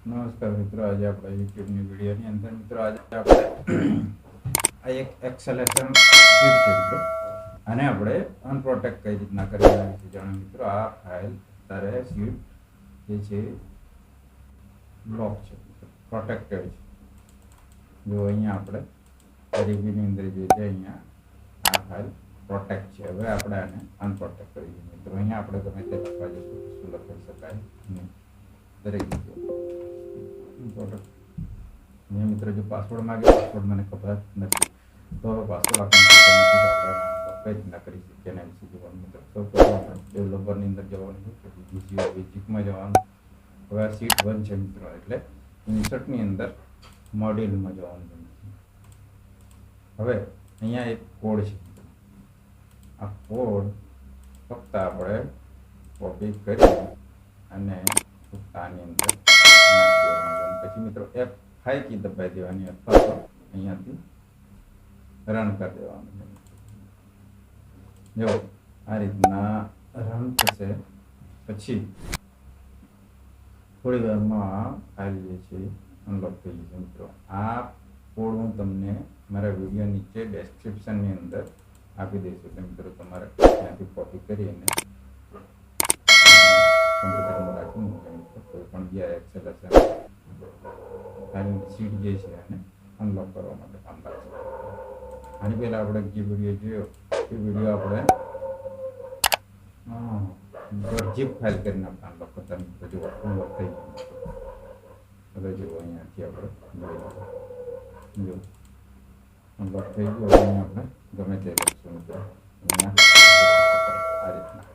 નમસ્કાર મિત્રો, આજે આપણે યુટ્યુબની વિડીયોની અંદર મિત્રો આજે આપણે આ એક એક્સેલેશન શીટ છે મિત્રો, આને આપણે અનપ્રોટેક્ટ કઈ રીતના કરવાના વિશે જાણો મિત્રો. આ ફાઇલ તારે શીટ જે છે બ્લોક છે, પ્રોટેક્ટેડ છે. જો અહીંયા આપણે રિવ્યુની અંદર જે છે અહીંયા આ ફાઇલ પ્રોટેક્ટ છે. હવે આપણે આને અનપ્રોટેક્ટ કરી દઈએ મિત્રો. અહીંયા આપણે ગમે તે લખવા જઈશું, શું લખી શકાય નહીં દરેક જગ્યાએ મેં મિત્રો જો પાસવર્ડ માંગે, પાસવર્ડ મને ખબર નથી, તો હવે પાસવર્ડ આપણને આપણે કઈ રીતના કરી શકીએ એના વિશે જોવાનું મિત્રો. સૌ પ્રથમ આપણે ડેવલપરની અંદર જવાનું છે, પછી વિઝ્યુઅલ બેઝિકમાં જવાનું. હવે આ સીટ 1 છે મિત્રો, એટલે ઇન્સર્ટની અંદર મોડ્યુલમાં જવાનું છે. હવે અહીંયા એક કોડ છે મિત્રો. આ કોડ ફક્ત આપણે કોપી કરી અને આની અંદર પછી મિત્રો F5 કી દબાઈ દેવાની અથવા તો અહીંયાથી રન કરી દેવાનું છે. જો આ રીતના રન થશે પછી થોડી વારમાં ફાઇલ જે છે અનલોક થઈ જશે મિત્રો. આ કોડ હું તમને મારા વિડીયો નીચે ડેસ્ક્રિપ્શનની અંદર આપી દઈશું, એટલે મિત્રો તમારે ત્યાંથી કોપી કરીને કમ્પ્યુટરમાં રાખી મૂકે મિત્રો. કોઈ પણ ગયા એક્સેલેશન સીટ જે છે એને અનલોક કરવા માટે કામ લાગશે. આની પહેલાં આપણે જે વિડીયો જોયો એ વિડીયો આપણે zip ફાઇલ કરીને આપણે અનલોક કરતા મિત્રો. જો અનલોક થઈ ગયું. હવે જો અહીંયાથી આપણે જો અનલોક થઈ ગયું. હવે અહીંયા આપણે ગમે તે લખશું મિત્રો. અહીંયા આ રીતના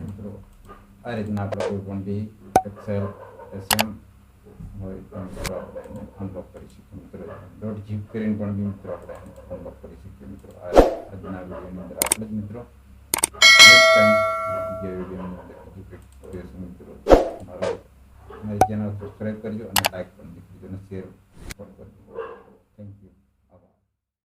મિત્રો આ રીતના આપણે કોઈ પણ બી એક્સેલ એસએમ હોય તો મિત્રો આપણે એને અનલોક કરી શકીએ મિત્રો. .zip કરીને પણ બી મિત્રો આપણે એને અનલોક કરી શકીએ મિત્રો. આજના વિડીયોની અંદર આપણે જ મિત્રો નેક્સ્ટ ટાઈમ જે વિડીયોની અંદર એજ્યુકેટ કરીશું મિત્રો. મારી ચેનલ સબસ્ક્રાઈબ કરજો અને લાઈક પણ કરજો અને શેર